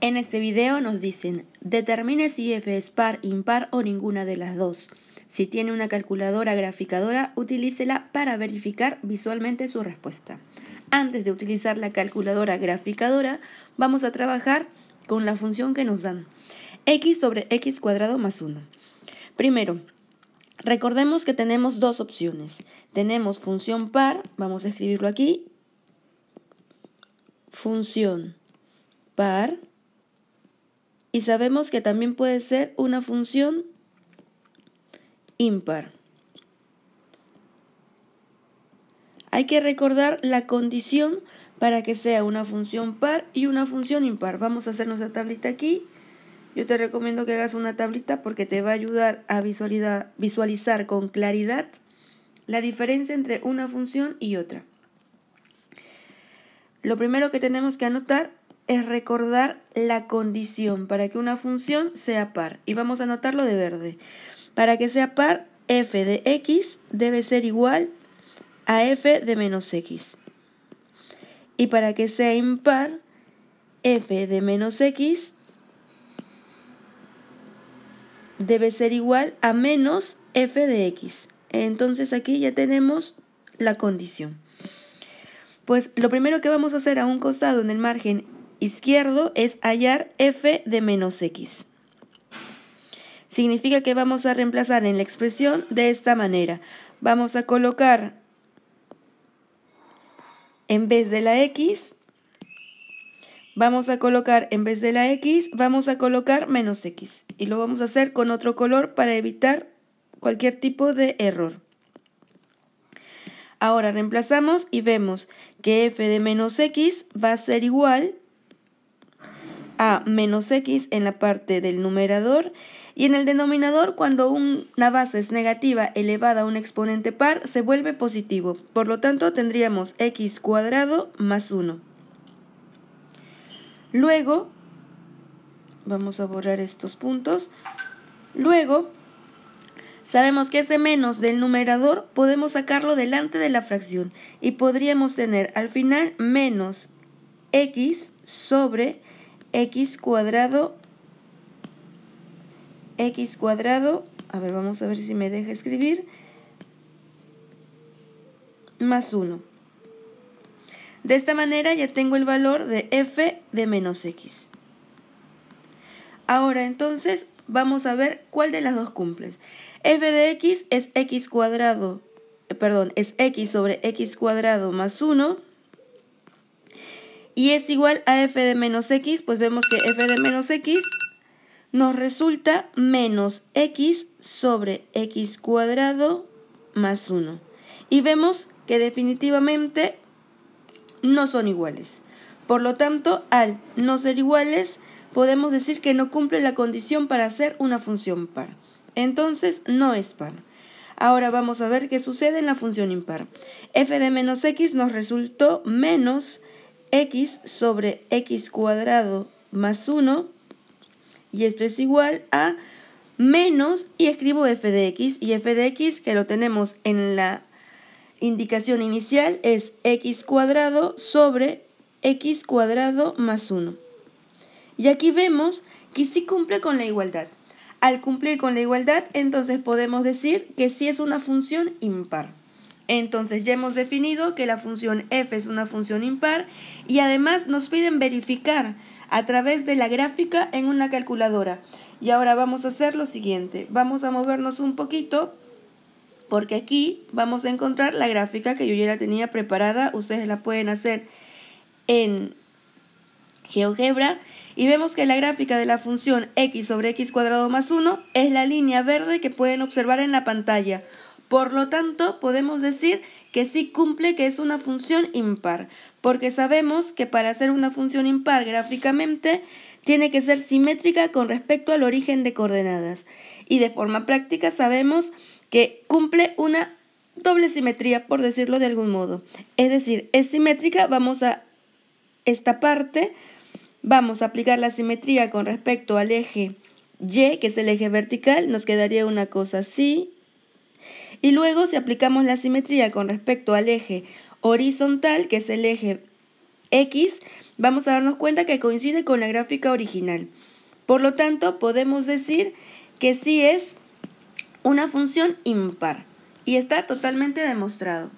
En este video nos dicen, determine si f es par, impar o ninguna de las dos. Si tiene una calculadora graficadora, utilícela para verificar visualmente su respuesta. Antes de utilizar la calculadora graficadora, vamos a trabajar con la función que nos dan, x sobre x cuadrado más 1. Primero, recordemos que tenemos dos opciones. Tenemos función par, vamos a escribirlo aquí, función par, y sabemos que también puede ser una función impar. Hay que recordar la condición para que sea una función par y una función impar. Vamos a hacer nuestra tablita aquí. Yo te recomiendo que hagas una tablita porque te va a ayudar a visualizar con claridad la diferencia entre una función y otra. Lo primero que tenemos que anotar es recordar la condición para que una función sea par. Y vamos a anotarlo de verde. Para que sea par, f de x debe ser igual a f de menos x. Y para que sea impar, f de menos x debe ser igual a menos f de x. Entonces aquí ya tenemos la condición. Pues lo primero que vamos a hacer a un costado en el margen izquierdo es hallar f de menos x. Significa que vamos a reemplazar en la expresión de esta manera. Vamos a colocar, en vez de la x, vamos a colocar menos x. Y lo vamos a hacer con otro color para evitar cualquier tipo de error. Ahora reemplazamos y vemos que f de menos x va a ser igual a menos x en la parte del numerador, y en el denominador, cuando una base es negativa elevada a un exponente par, se vuelve positivo. Por lo tanto, tendríamos x cuadrado más 1. Luego, vamos a borrar estos puntos. Luego, sabemos que ese menos del numerador podemos sacarlo delante de la fracción y podríamos tener al final menos x sobre x cuadrado, a ver, vamos a ver si me deja escribir, más 1. De esta manera ya tengo el valor de f de menos x. Ahora entonces vamos a ver cuál de las dos cumples. F de x es x cuadrado, es x sobre x cuadrado más 1. Y es igual a f de menos x, pues vemos que f de menos x nos resulta menos x sobre x cuadrado más 1. Y vemos que definitivamente no son iguales. Por lo tanto, al no ser iguales, podemos decir que no cumple la condición para ser una función par. Entonces, no es par. Ahora vamos a ver qué sucede en la función impar. F de menos x nos resultó menos x sobre x cuadrado más 1. Y esto es igual a menos, y escribo f de x. Y f de x, que lo tenemos en la indicación inicial, es x cuadrado sobre x cuadrado más 1. Y aquí vemos que sí cumple con la igualdad. Al cumplir con la igualdad, entonces podemos decir que sí es una función impar. Entonces ya hemos definido que la función f es una función impar y además nos piden verificar a través de la gráfica en una calculadora. Y ahora vamos a hacer lo siguiente. Vamos a movernos un poquito porque aquí vamos a encontrar la gráfica que yo ya la tenía preparada. Ustedes la pueden hacer en GeoGebra. Y vemos que la gráfica de la función x sobre x cuadrado más 1 es la línea verde que pueden observar en la pantalla. Por lo tanto, podemos decir que sí cumple, que es una función impar, porque sabemos que para ser una función impar gráficamente tiene que ser simétrica con respecto al origen de coordenadas. Y de forma práctica sabemos que cumple una doble simetría, por decirlo de algún modo. Es decir, es simétrica, vamos a esta parte, vamos a aplicar la simetría con respecto al eje Y, que es el eje vertical, nos quedaría una cosa así. Y luego, si aplicamos la simetría con respecto al eje horizontal, que es el eje X, vamos a darnos cuenta que coincide con la gráfica original. Por lo tanto, podemos decir que sí es una función impar y está totalmente demostrado.